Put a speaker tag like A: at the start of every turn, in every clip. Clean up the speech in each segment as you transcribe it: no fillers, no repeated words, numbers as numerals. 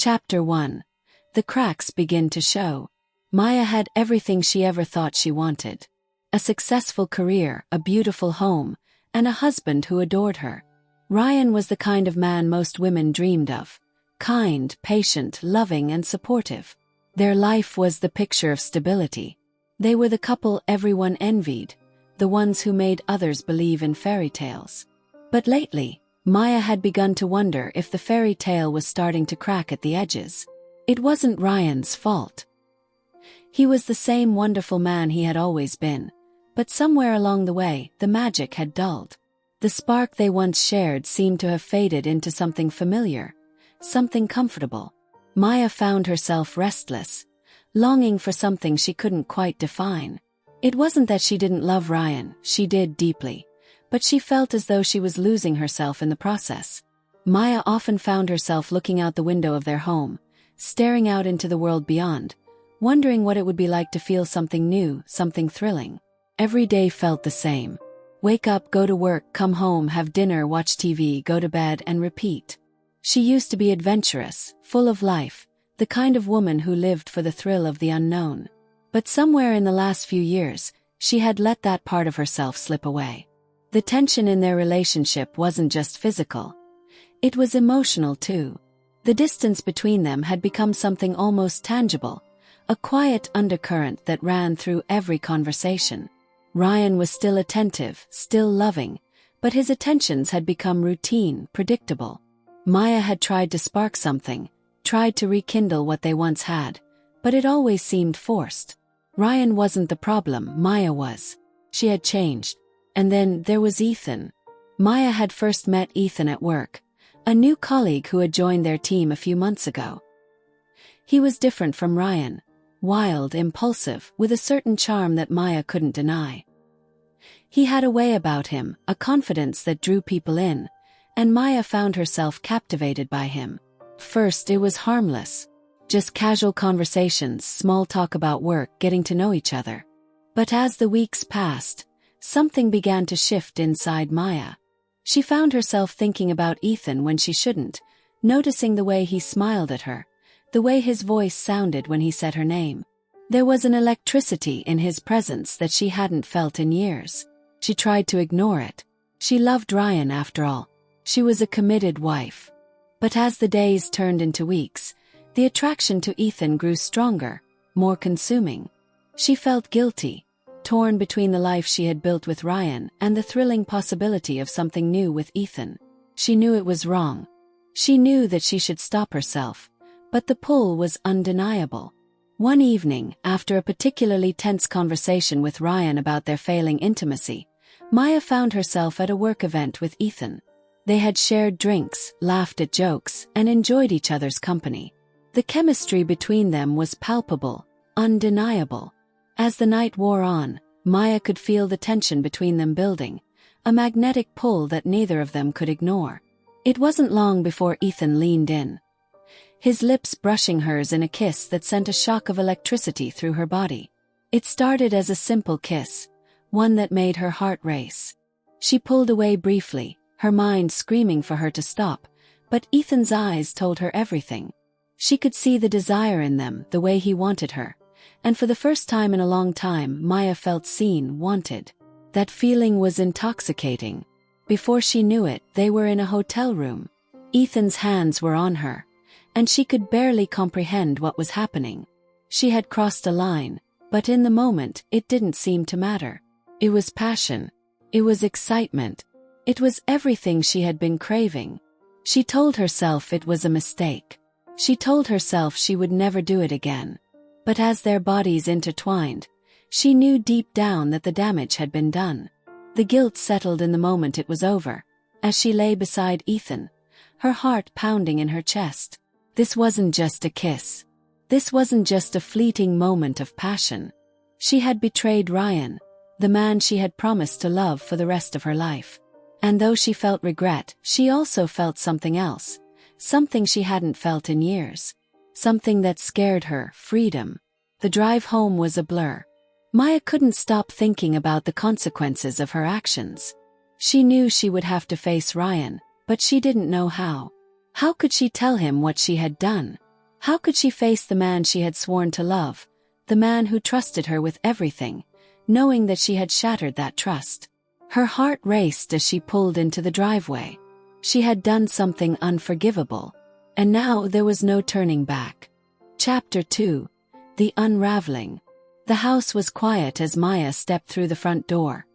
A: Chapter 1. The cracks begin to show. Maya had everything she ever thought she wanted. A successful career, a beautiful home, and a husband who adored her. Ryan was the kind of man most women dreamed of. Kind, patient, loving, and supportive. Their life was the picture of stability. They were the couple everyone envied, the ones who made others believe in fairy tales. But lately, Maya had begun to wonder if the fairy tale was starting to crack at the edges. It wasn't Ryan's fault. He was the same wonderful man he had always been, but somewhere along the way, the magic had dulled. The spark they once shared seemed to have faded into something familiar, something comfortable. Maya found herself restless, longing for something she couldn't quite define. It wasn't that she didn't love Ryan, she did deeply, but she felt as though she was losing herself in the process. Maya often found herself looking out the window of their home, staring out into the world beyond, wondering what it would be like to feel something new, something thrilling. Every day felt the same. Wake up, go to work, come home, have dinner, watch TV, go to bed, and repeat. She used to be adventurous, full of life, the kind of woman who lived for the thrill of the unknown. But somewhere in the last few years, she had let that part of herself slip away. The tension in their relationship wasn't just physical. It was emotional too. The distance between them had become something almost tangible, a quiet undercurrent that ran through every conversation. Ryan was still attentive, still loving, but his attentions had become routine, predictable. Maya had tried to spark something, tried to rekindle what they once had, but it always seemed forced. Ryan wasn't the problem, Maya was. She had changed. And then there was Ethan. Maya had first met Ethan at work, a new colleague who had joined their team a few months ago. He was different from Ryan, wild, impulsive, with a certain charm that Maya couldn't deny. He had a way about him, a confidence that drew people in, and Maya found herself captivated by him. First, it was harmless. Just casual conversations, small talk about work, getting to know each other. But as the weeks passed, something began to shift inside Maya. She found herself thinking about Ethan when she shouldn't, noticing the way he smiled at her, the way his voice sounded when he said her name. There was an electricity in his presence that she hadn't felt in years. She tried to ignore it. She loved Ryan after all. She was a committed wife. But as the days turned into weeks, the attraction to Ethan grew stronger, more consuming. She felt guilty, torn between the life she had built with Ryan and the thrilling possibility of something new with Ethan. She knew it was wrong. She knew that she should stop herself, but the pull was undeniable. One evening, after a particularly tense conversation with Ryan about their failing intimacy, Maya found herself at a work event with Ethan. They had shared drinks, laughed at jokes, and enjoyed each other's company. The chemistry between them was palpable, undeniable. As the night wore on, Maya could feel the tension between them building, a magnetic pull that neither of them could ignore. It wasn't long before Ethan leaned in, his lips brushing hers in a kiss that sent a shock of electricity through her body. It started as a simple kiss, one that made her heart race. She pulled away briefly, her mind screaming for her to stop, but Ethan's eyes told her everything. She could see the desire in them, the way he wanted her. And for the first time in a long time, Maya felt seen, wanted. That feeling was intoxicating. Before she knew it, they were in a hotel room. Ethan's hands were on her, and she could barely comprehend what was happening. She had crossed a line, but in the moment, it didn't seem to matter. It was passion. It was excitement. It was everything she had been craving. She told herself it was a mistake. She told herself she would never do it again. But as their bodies intertwined, she knew deep down that the damage had been done. The guilt settled in the moment it was over, as she lay beside Ethan, her heart pounding in her chest. This wasn't just a kiss. This wasn't just a fleeting moment of passion. She had betrayed Ryan, the man she had promised to love for the rest of her life. And though she felt regret, she also felt something else, something she hadn't felt in years. Something that scared her, freedom. The drive home was a blur. Maya couldn't stop thinking about the consequences of her actions. She knew she would have to face Ryan, but she didn't know how. How could she tell him what she had done? How could she face the man she had sworn to love, the man who trusted her with everything, knowing that she had shattered that trust? Her heart raced as she pulled into the driveway. She had done something unforgivable, and now there was no turning back. Chapter 2: The Unraveling. The house was quiet as Maya stepped through the front door,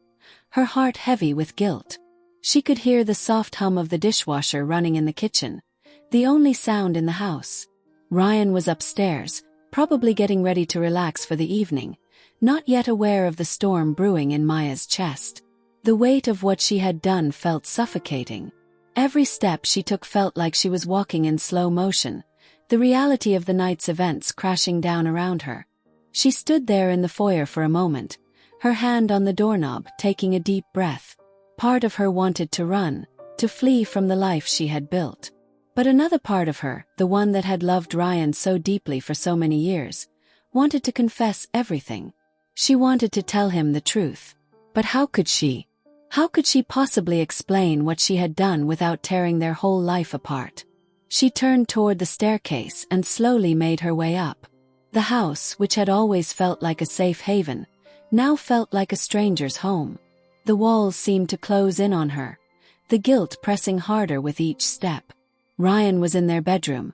A: her heart heavy with guilt. She could hear the soft hum of the dishwasher running in the kitchen, the only sound in the house. Ryan was upstairs, probably getting ready to relax for the evening, not yet aware of the storm brewing in Maya's chest. The weight of what she had done felt suffocating. Every step she took felt like she was walking in slow motion, the reality of the night's events crashing down around her. She stood there in the foyer for a moment, her hand on the doorknob, taking a deep breath. Part of her wanted to run, to flee from the life she had built. But another part of her, the one that had loved Ryan so deeply for so many years, wanted to confess everything. She wanted to tell him the truth. But how could she? How could she possibly explain what she had done without tearing their whole life apart? She turned toward the staircase and slowly made her way up. The house, which had always felt like a safe haven, now felt like a stranger's home. The walls seemed to close in on her, the guilt pressing harder with each step. Ryan was in their bedroom,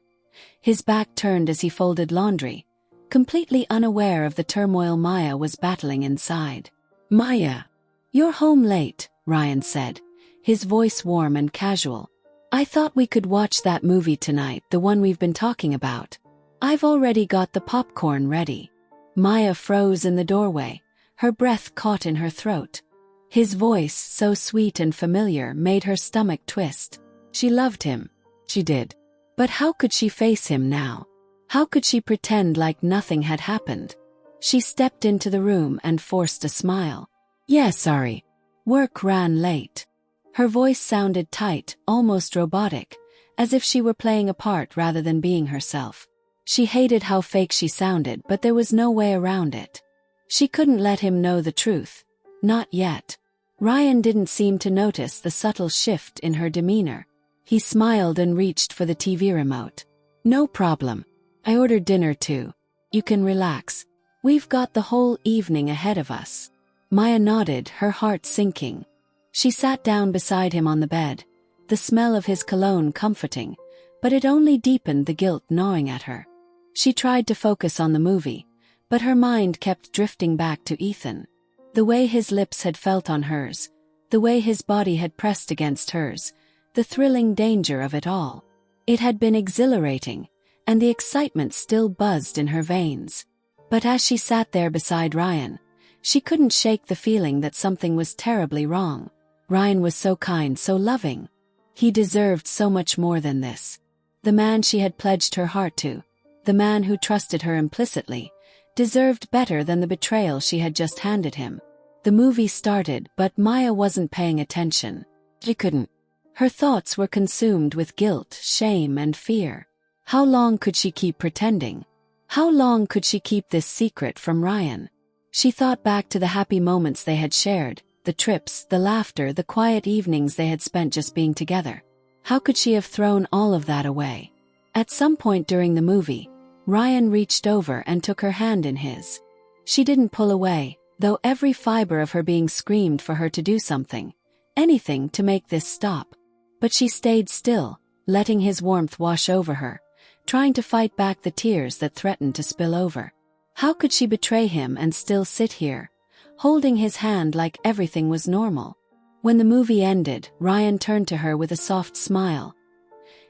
A: his back turned as he folded laundry, completely unaware of the turmoil Maya was battling inside. "Maya, you're home late," Ryan said, his voice warm and casual. "I thought we could watch that movie tonight, the one we've been talking about. I've already got the popcorn ready." Maya froze in the doorway, her breath caught in her throat. His voice, so sweet and familiar, made her stomach twist. She loved him. She did. But how could she face him now? How could she pretend like nothing had happened? She stepped into the room and forced a smile. "Yeah, sorry. Work ran late." Her voice sounded tight, almost robotic, as if she were playing a part rather than being herself. She hated how fake she sounded, but there was no way around it. She couldn't let him know the truth. Not yet. Ryan didn't seem to notice the subtle shift in her demeanor. He smiled and reached for the TV remote. "No problem. I ordered dinner too. You can relax. We've got the whole evening ahead of us." Maya nodded, her heart sinking. She sat down beside him on the bed, the smell of his cologne comforting, but it only deepened the guilt gnawing at her. She tried to focus on the movie, but her mind kept drifting back to Ethan. The way his lips had felt on hers, the way his body had pressed against hers, the thrilling danger of it all. It had been exhilarating, and the excitement still buzzed in her veins. But as she sat there beside Ryan, she couldn't shake the feeling that something was terribly wrong. Ryan was so kind, so loving. He deserved so much more than this. The man she had pledged her heart to, the man who trusted her implicitly, deserved better than the betrayal she had just handed him. The movie started, but Maya wasn't paying attention. She couldn't. Her thoughts were consumed with guilt, shame, and fear. How long could she keep pretending? How long could she keep this secret from Ryan? She thought back to the happy moments they had shared, the trips, the laughter, the quiet evenings they had spent just being together. How could she have thrown all of that away? At some point during the movie, Ryan reached over and took her hand in his. She didn't pull away, though every fiber of her being screamed for her to do something, anything to make this stop. But she stayed still, letting his warmth wash over her, trying to fight back the tears that threatened to spill over. How could she betray him and still sit here, holding his hand like everything was normal? When the movie ended, Ryan turned to her with a soft smile,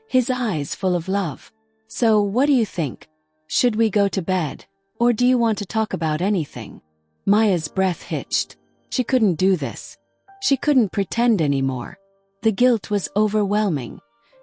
A: his eyes full of love. "So, what do you think? Should we go to bed, or do you want to talk about anything?" Maya's breath hitched. She couldn't do this. She couldn't pretend anymore. The guilt was overwhelming,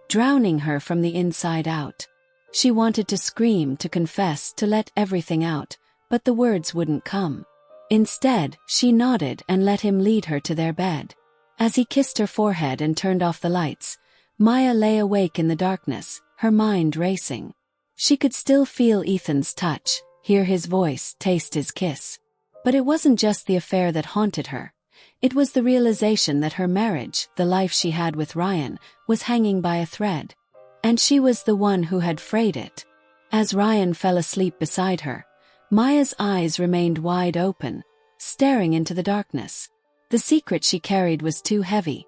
A: drowning her from the inside out. She wanted to scream, to confess, to let everything out, but the words wouldn't come. Instead, she nodded and let him lead her to their bed. As he kissed her forehead and turned off the lights, Maya lay awake in the darkness, her mind racing. She could still feel Ethan's touch, hear his voice, taste his kiss. But it wasn't just the affair that haunted her. It was the realization that her marriage, the life she had with Ryan, was hanging by a thread. And she was the one who had frayed it. As Ryan fell asleep beside her, Maya's eyes remained wide open, staring into the darkness. The secret she carried was too heavy,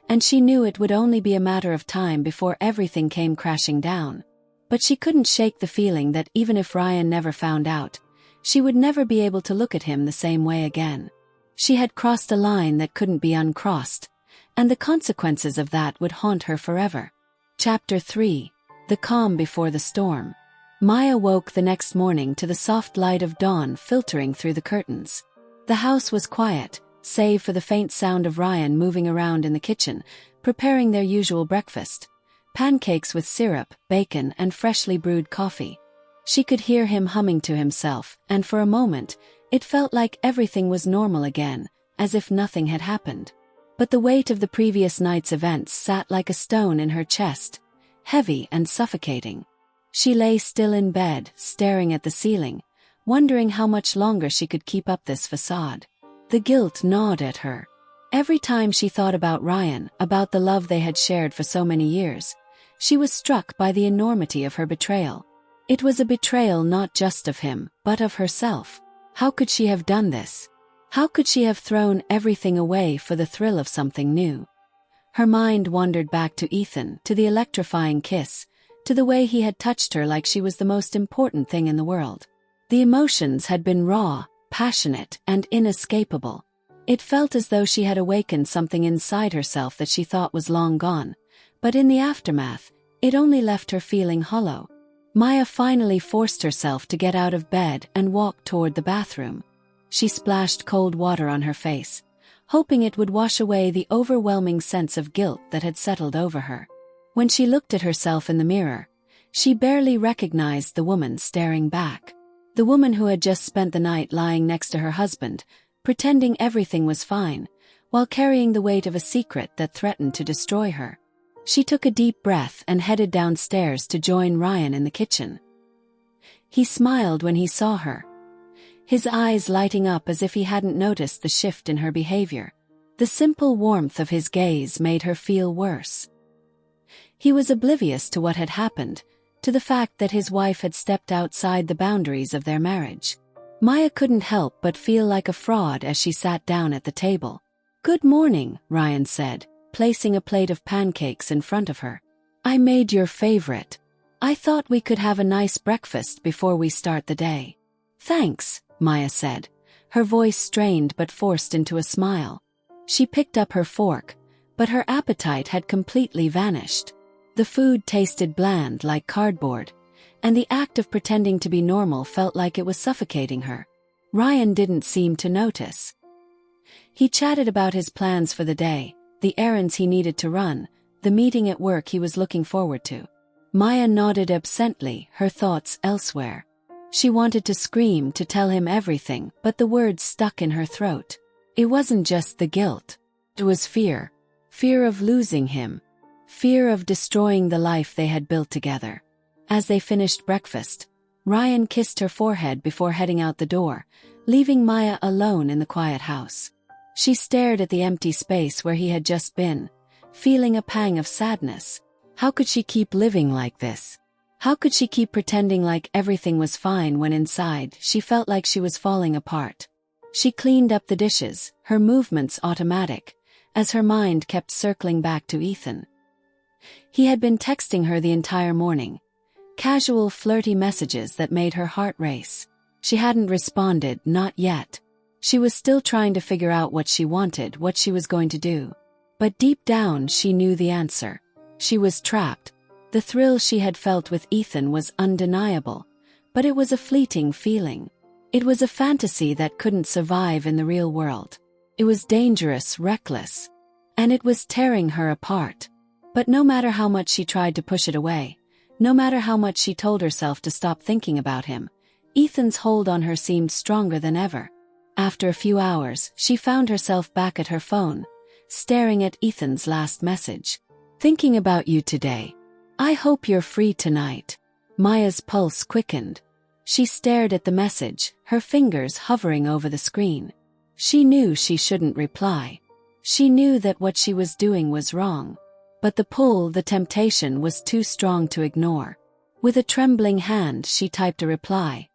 A: and she knew it would only be a matter of time before everything came crashing down. But she couldn't shake the feeling that even if Ryan never found out, she would never be able to look at him the same way again. She had crossed a line that couldn't be uncrossed, and the consequences of that would haunt her forever. Chapter 3. The Calm Before the Storm. Maya woke the next morning to the soft light of dawn filtering through the curtains. The house was quiet, save for the faint sound of Ryan moving around in the kitchen, preparing their usual breakfast: pancakes with syrup, bacon, and freshly brewed coffee. She could hear him humming to himself, and for a moment, it felt like everything was normal again, as if nothing had happened. But the weight of the previous night's events sat like a stone in her chest, heavy and suffocating. She lay still in bed, staring at the ceiling, wondering how much longer she could keep up this facade. The guilt gnawed at her. Every time she thought about Ryan, about the love they had shared for so many years, she was struck by the enormity of her betrayal. It was a betrayal not just of him, but of herself. How could she have done this? How could she have thrown everything away for the thrill of something new? Her mind wandered back to Ethan, to the electrifying kiss, to the way he had touched her like she was the most important thing in the world. The emotions had been raw, passionate, and inescapable. It felt as though she had awakened something inside herself that she thought was long gone, but in the aftermath, it only left her feeling hollow. Maya finally forced herself to get out of bed and walk toward the bathroom. She splashed cold water on her face, hoping it would wash away the overwhelming sense of guilt that had settled over her. When she looked at herself in the mirror, she barely recognized the woman staring back. The woman who had just spent the night lying next to her husband, pretending everything was fine, while carrying the weight of a secret that threatened to destroy her. She took a deep breath and headed downstairs to join Ryan in the kitchen. He smiled when he saw her, his eyes lighting up as if he hadn't noticed the shift in her behavior. The simple warmth of his gaze made her feel worse. He was oblivious to what had happened, to the fact that his wife had stepped outside the boundaries of their marriage. Maya couldn't help but feel like a fraud as she sat down at the table. "Good morning," Ryan said, placing a plate of pancakes in front of her. "I made your favorite. I thought we could have a nice breakfast before we start the day." "Thanks," Maya said, her voice strained but forced into a smile. She picked up her fork, but her appetite had completely vanished. The food tasted bland like cardboard, and the act of pretending to be normal felt like it was suffocating her. Ryan didn't seem to notice. He chatted about his plans for the day, the errands he needed to run, the meeting at work he was looking forward to. Maya nodded absently, her thoughts elsewhere. She wanted to scream, to tell him everything, but the words stuck in her throat. It wasn't just the guilt. It was fear. Fear of losing him. Fear of destroying the life they had built together. As they finished breakfast, Ryan kissed her forehead before heading out the door, leaving Maya alone in the quiet house. She stared at the empty space where he had just been, feeling a pang of sadness. How could she keep living like this? How could she keep pretending like everything was fine when inside she felt like she was falling apart? She cleaned up the dishes, her movements automatic, as her mind kept circling back to Ethan. He had been texting her the entire morning. Casual, flirty messages that made her heart race. She hadn't responded, not yet. She was still trying to figure out what she wanted, what she was going to do. But deep down she knew the answer. She was trapped. The thrill she had felt with Ethan was undeniable, but it was a fleeting feeling. It was a fantasy that couldn't survive in the real world. It was dangerous, reckless, and it was tearing her apart. But no matter how much she tried to push it away, no matter how much she told herself to stop thinking about him, Ethan's hold on her seemed stronger than ever. After a few hours, she found herself back at her phone, staring at Ethan's last message. "Thinking about you today. I hope you're free tonight." Maya's pulse quickened. She stared at the message, her fingers hovering over the screen. She knew she shouldn't reply. She knew that what she was doing was wrong. But the pull, the temptation was too strong to ignore. With a trembling hand, she typed a reply.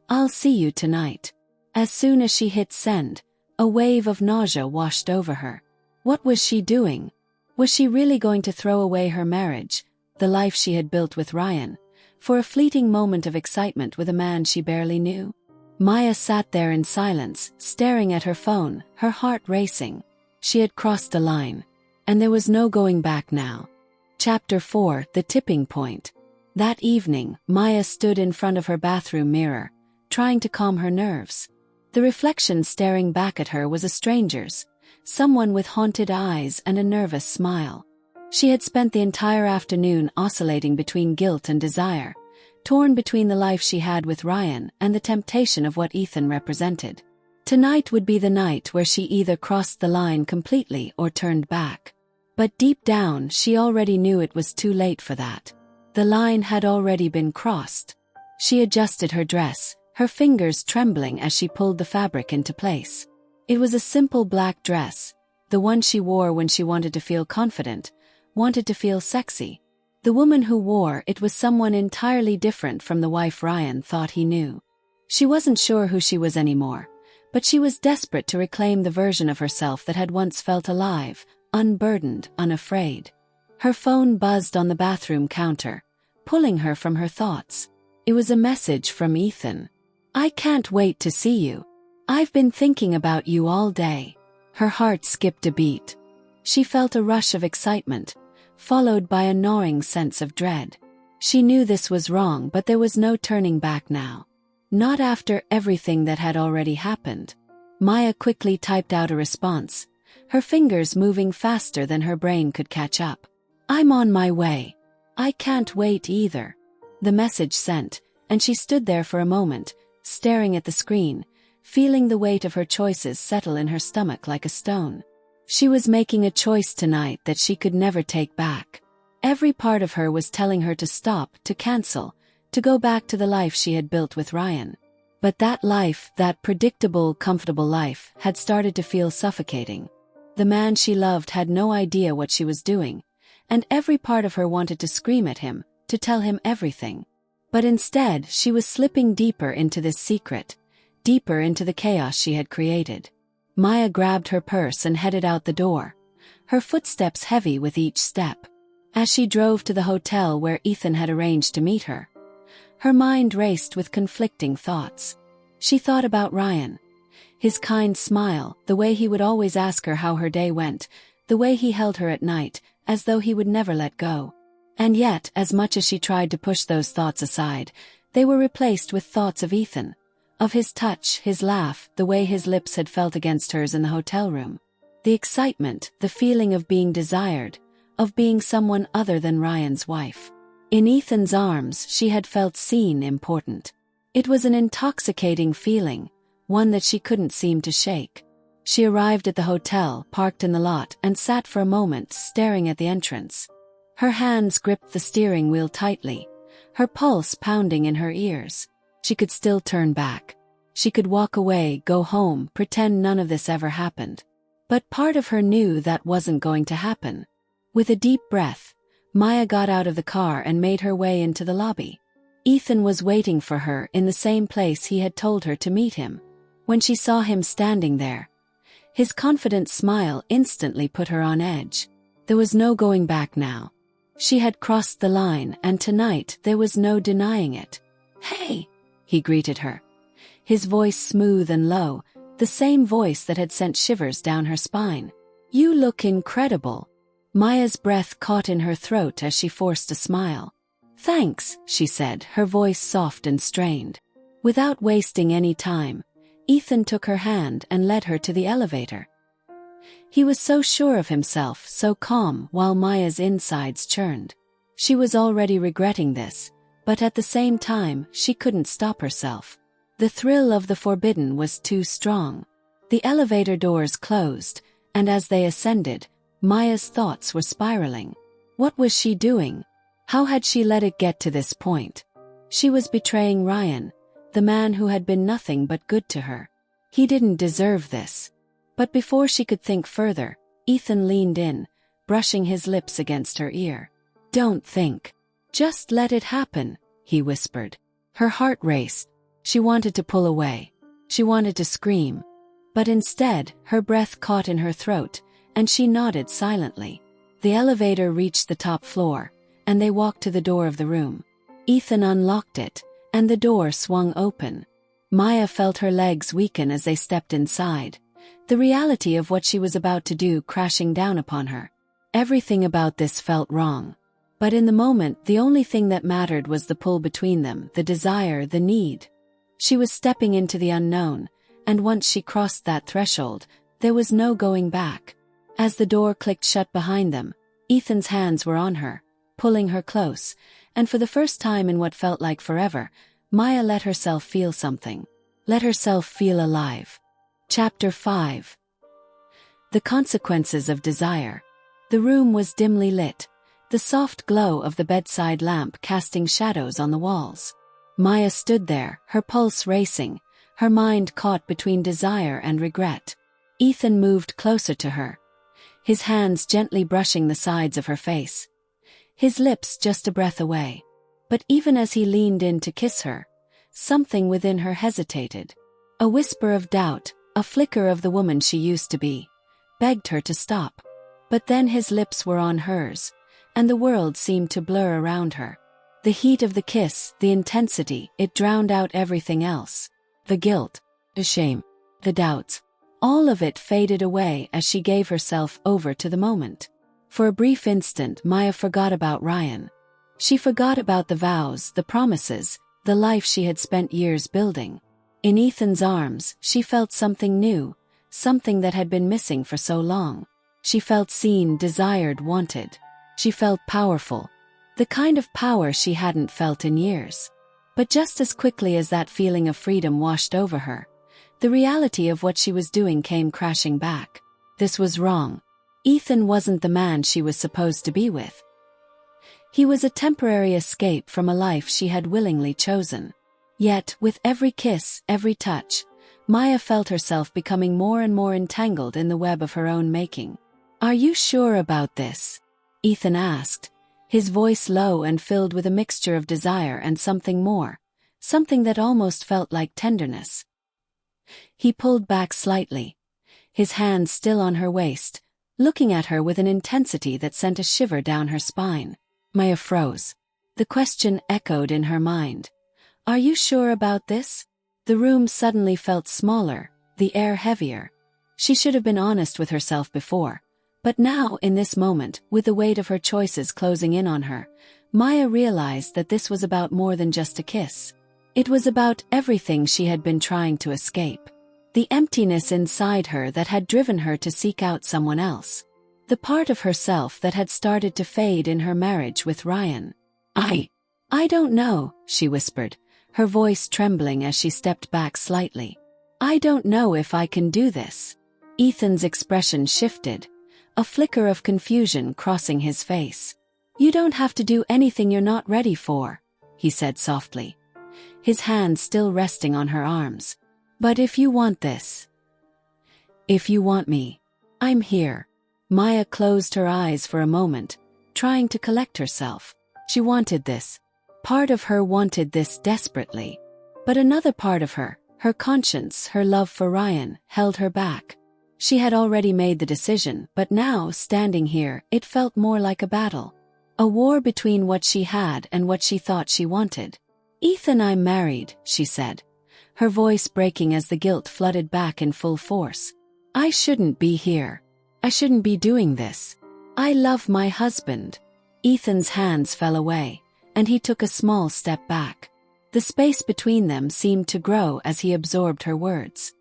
A: "I'll see you tonight." As soon as she hit send, a wave of nausea washed over her. What was she doing? Was she really going to throw away her marriage, the life she had built with Ryan, for a fleeting moment of excitement with a man she barely knew? Maya sat there in silence, staring at her phone, her heart racing. She had crossed a line, and there was no going back now. Chapter 4: The Tipping Point. That evening, Maya stood in front of her bathroom mirror, trying to calm her nerves. The reflection staring back at her was a stranger's, someone with haunted eyes and a nervous smile. She had spent the entire afternoon oscillating between guilt and desire, torn between the life she had with Ryan and the temptation of what Ethan represented. Tonight would be the night where she either crossed the line completely or turned back. But deep down, she already knew it was too late for that. The line had already been crossed. She adjusted her dress, her fingers trembling as she pulled the fabric into place. It was a simple black dress, the one she wore when she wanted to feel confident, wanted to feel sexy. The woman who wore it was someone entirely different from the wife Ryan thought he knew. She wasn't sure who she was anymore, but she was desperate to reclaim the version of herself that had once felt alive, unburdened, unafraid. Her phone buzzed on the bathroom counter, pulling her from her thoughts. It was a message from Ethan. "I can't wait to see you. I've been thinking about you all day." Her heart skipped a beat. She felt a rush of excitement, followed by a gnawing sense of dread. She knew this was wrong, but there was no turning back now. Not after everything that had already happened. Maya quickly typed out a response, her fingers moving faster than her brain could catch up. "I'm on my way. I can't wait either." The message sent, and she stood there for a moment, staring at the screen, feeling the weight of her choices settle in her stomach like a stone. She was making a choice tonight that she could never take back. Every part of her was telling her to stop, to cancel, to go back to the life she had built with Ryan. But that life, that predictable, comfortable life, had started to feel suffocating. The man she loved had no idea what she was doing, and every part of her wanted to scream at him, to tell him everything. But instead, she was slipping deeper into this secret, deeper into the chaos she had created. Maya grabbed her purse and headed out the door, her footsteps heavy with each step. As she drove to the hotel where Ethan had arranged to meet her, her mind raced with conflicting thoughts. She thought about Ryan. His kind smile, the way he would always ask her how her day went, the way he held her at night, as though he would never let go. And yet, as much as she tried to push those thoughts aside, they were replaced with thoughts of Ethan. Of his touch, his laugh, the way his lips had felt against hers in the hotel room. The excitement, the feeling of being desired, of being someone other than Ryan's wife. In Ethan's arms, she had felt seen, important. It was an intoxicating feeling, one that she couldn't seem to shake. She arrived at the hotel, parked in the lot, and sat for a moment staring at the entrance. Her hands gripped the steering wheel tightly, her pulse pounding in her ears. She could still turn back. She could walk away, go home, pretend none of this ever happened. But part of her knew that wasn't going to happen. With a deep breath, Maya got out of the car and made her way into the lobby. Ethan was waiting for her in the same place he had told her to meet him. When she saw him standing there, his confident smile instantly put her on edge. There was no going back now. She had crossed the line, and tonight there was no denying it. "Hey!" he greeted her. His voice smooth and low, the same voice that had sent shivers down her spine. "You look incredible." Maya's breath caught in her throat as she forced a smile. "Thanks," she said, her voice soft and strained. Without wasting any time, Ethan took her hand and led her to the elevator. He was so sure of himself, so calm, while Maya's insides churned. She was already regretting this, but at the same time, she couldn't stop herself. The thrill of the forbidden was too strong. The elevator doors closed, and as they ascended, Maya's thoughts were spiraling. What was she doing? How had she let it get to this point? She was betraying Ryan, the man who had been nothing but good to her. He didn't deserve this. But before she could think further, Ethan leaned in, brushing his lips against her ear. "Don't think. Just let it happen, he whispered. Her heart raced. She wanted to pull away. She wanted to scream. But instead, her breath caught in her throat, and she nodded silently. The elevator reached the top floor, and they walked to the door of the room. Ethan unlocked it, and the door swung open. Maya felt her legs weaken as they stepped inside, the reality of what she was about to do crashing down upon her. Everything about this felt wrong. But in the moment, the only thing that mattered was the pull between them, the desire, the need. She was stepping into the unknown, and once she crossed that threshold, there was no going back. As the door clicked shut behind them, Ethan's hands were on her, pulling her close, and for the first time in what felt like forever, Maya let herself feel something. Let herself feel alive. Chapter 5. The consequences of desire. The room was dimly lit, the soft glow of the bedside lamp casting shadows on the walls. Maya stood there, her pulse racing, her mind caught between desire and regret. Ethan moved closer to her, his hands gently brushing the sides of her face, his lips just a breath away. But even as he leaned in to kiss her, something within her hesitated. A whisper of doubt, a flicker of the woman she used to be, begged her to stop. But then his lips were on hers, and the world seemed to blur around her. The heat of the kiss, the intensity, it drowned out everything else. The guilt, the shame, the doubts. All of it faded away as she gave herself over to the moment. For a brief instant, Maya forgot about Ryan. She forgot about the vows, the promises, the life she had spent years building. In Ethan's arms, she felt something new, something that had been missing for so long. She felt seen, desired, wanted. She felt powerful. The kind of power she hadn't felt in years. But just as quickly as that feeling of freedom washed over her, the reality of what she was doing came crashing back. This was wrong. Ethan wasn't the man she was supposed to be with. He was a temporary escape from a life she had willingly chosen. Yet, with every kiss, every touch, Maya felt herself becoming more and more entangled in the web of her own making. "Are you sure about this?" Ethan asked, his voice low and filled with a mixture of desire and something more, something that almost felt like tenderness. He pulled back slightly, his hands still on her waist, looking at her with an intensity that sent a shiver down her spine. Maya froze. The question echoed in her mind. "Are you sure about this?" The room suddenly felt smaller, the air heavier. She should have been honest with herself before. But now, in this moment, with the weight of her choices closing in on her, Maya realized that this was about more than just a kiss. It was about everything she had been trying to escape. The emptiness inside her that had driven her to seek out someone else. The part of herself that had started to fade in her marriage with Ryan. I don't know," she whispered, her voice trembling as she stepped back slightly. "I don't know if I can do this." Ethan's expression shifted, a flicker of confusion crossing his face. "You don't have to do anything you're not ready for," he said softly, his hands still resting on her arms. "But if you want this, if you want me, I'm here." Maya closed her eyes for a moment, trying to collect herself. She wanted this. Part of her wanted this desperately. But another part of her, her conscience, her love for Ryan, held her back. She had already made the decision, but now, standing here, it felt more like a battle. A war between what she had and what she thought she wanted. "Ethan, I'm married," she said, her voice breaking as the guilt flooded back in full force. "I shouldn't be here. I shouldn't be doing this. I love my husband." Ethan's hands fell away, and he took a small step back. The space between them seemed to grow as he absorbed her words.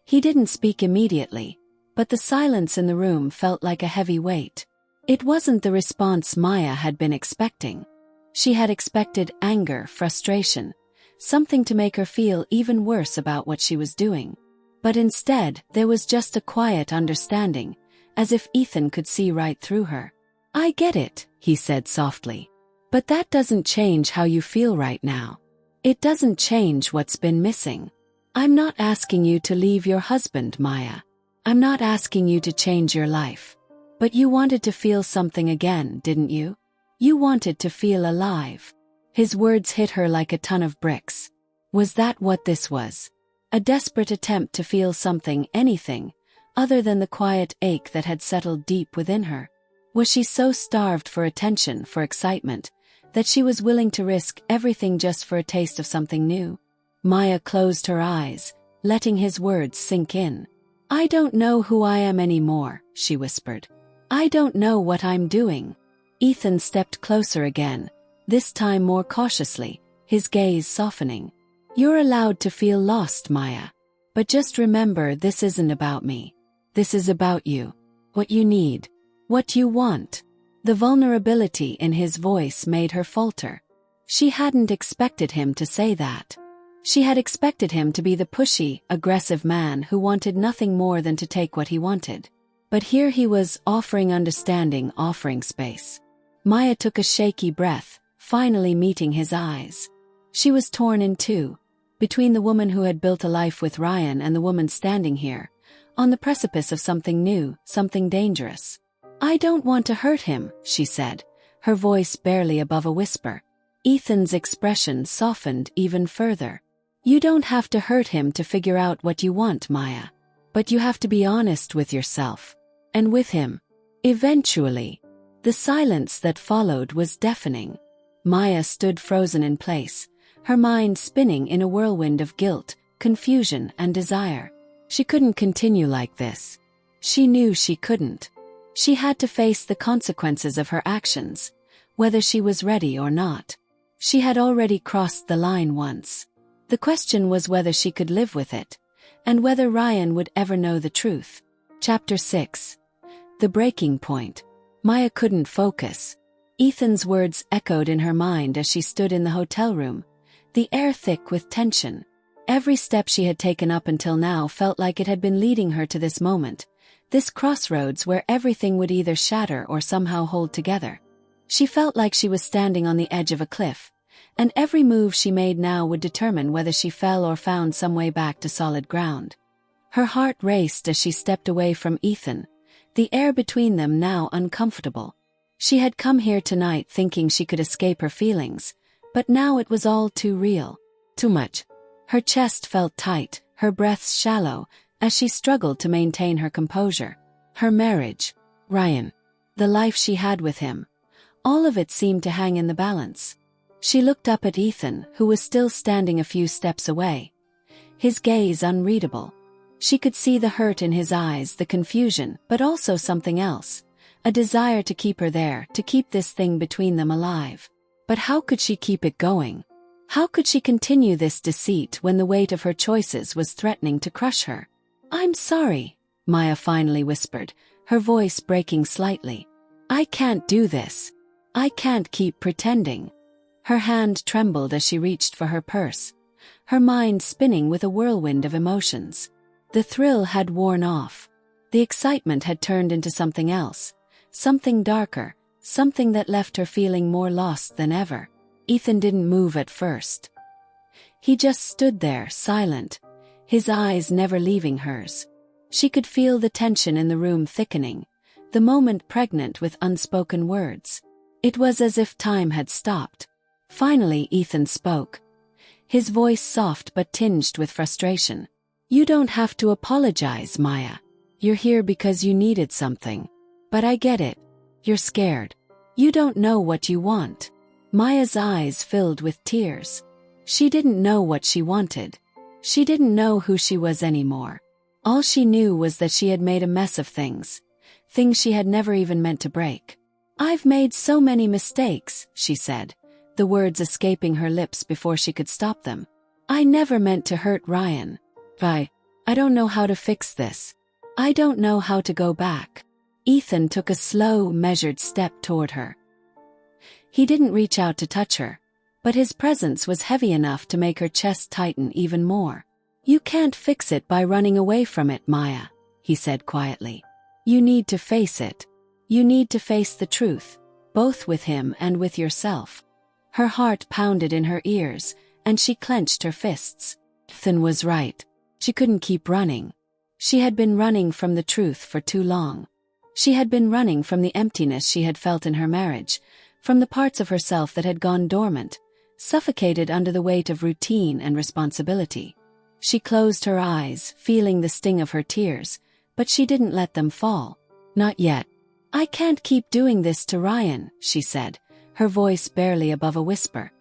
A: He didn't speak immediately, but the silence in the room felt like a heavy weight. It wasn't the response Maya had been expecting. She had expected anger, frustration, something to make her feel even worse about what she was doing. But instead, there was just a quiet understanding, as if Ethan could see right through her. "I get it," he said softly. "But that doesn't change how you feel right now. It doesn't change what's been missing. I'm not asking you to leave your husband, Maya. I'm not asking you to change your life. But you wanted to feel something again, didn't you? You wanted to feel alive. His words hit her like a ton of bricks. Was that what this was? A desperate attempt to feel something, anything, other than the quiet ache that had settled deep within her? Was she so starved for attention, for excitement, that she was willing to risk everything just for a taste of something new? Maya closed her eyes, letting his words sink in. I don't know who I am anymore, she whispered. I don't know what I'm doing. Ethan stepped closer again, this time more cautiously, his gaze softening. You're allowed to feel lost, Maya. But just remember, this isn't about me. This is about you. What you need. What you want. The vulnerability in his voice made her falter. She hadn't expected him to say that. She had expected him to be the pushy, aggressive man who wanted nothing more than to take what he wanted. But here he was, offering understanding, offering space. Maya took a shaky breath, finally meeting his eyes. She was torn in two, between the woman who had built a life with Ryan and the woman standing here, on the precipice of something new, something dangerous. I don't want to hurt him, she said, her voice barely above a whisper. Ethan's expression softened even further. You don't have to hurt him to figure out what you want, Maya. But you have to be honest with yourself. And with him. Eventually. The silence that followed was deafening. Maya stood frozen in place, her mind spinning in a whirlwind of guilt, confusion, and desire. She couldn't continue like this. She knew she couldn't. She had to face the consequences of her actions, whether she was ready or not. She had already crossed the line once. The question was whether she could live with it, and whether Ryan would ever know the truth. Chapter 6. The breaking point. Maya couldn't focus. Ethan's words echoed in her mind as she stood in the hotel room, the air thick with tension. Every step she had taken up until now felt like it had been leading her to this moment, this crossroads where everything would either shatter or somehow hold together. She felt like she was standing on the edge of a cliff, and every move she made now would determine whether she fell or found some way back to solid ground. Her heart raced as she stepped away from Ethan, the air between them now uncomfortable. She had come here tonight thinking she could escape her feelings, but now it was all too real. Too much. Her chest felt tight, her breaths shallow, as she struggled to maintain her composure. Her marriage, Ryan, the life she had with him, all of it seemed to hang in the balance. She looked up at Ethan, who was still standing a few steps away, his gaze unreadable. She could see the hurt in his eyes, the confusion, but also something else, a desire to keep her there, to keep this thing between them alive. But how could she keep it going? How could she continue this deceit when the weight of her choices was threatening to crush her? I'm sorry, Maya finally whispered, her voice breaking slightly. I can't do this. I can't keep pretending. Her hand trembled as she reached for her purse, her mind spinning with a whirlwind of emotions. The thrill had worn off. The excitement had turned into something else, something darker, something that left her feeling more lost than ever. Ethan didn't move at first. He just stood there, silent, his eyes never leaving hers. She could feel the tension in the room thickening, the moment pregnant with unspoken words. It was as if time had stopped. Finally Ethan spoke, his voice soft but tinged with frustration. You don't have to apologize, Maya. You're here because you needed something. But I get it. You're scared. You don't know what you want. Maya's eyes filled with tears. She didn't know what she wanted. She didn't know who she was anymore. All she knew was that she had made a mess of things she had never even meant to break. I've made so many mistakes, she said, the words escaping her lips before she could stop them. I never meant to hurt Ryan. I don't know how to fix this. I don't know how to go back. Ethan took a slow, measured step toward her. He didn't reach out to touch her, but his presence was heavy enough to make her chest tighten even more. You can't fix it by running away from it, Maya, he said quietly. You need to face it. You need to face the truth, both with him and with yourself. Her heart pounded in her ears, and she clenched her fists. Ethan was right. She couldn't keep running. She had been running from the truth for too long. She had been running from the emptiness she had felt in her marriage, from the parts of herself that had gone dormant, suffocated under the weight of routine and responsibility. She closed her eyes, feeling the sting of her tears, but she didn't let them fall. Not yet. "I can't keep doing this to Ryan," she said, her voice barely above a whisper.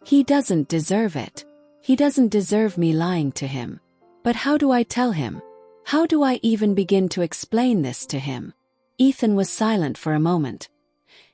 A: "He doesn't deserve it. He doesn't deserve me lying to him. But how do I tell him? How do I even begin to explain this to him?" Ethan was silent for a moment,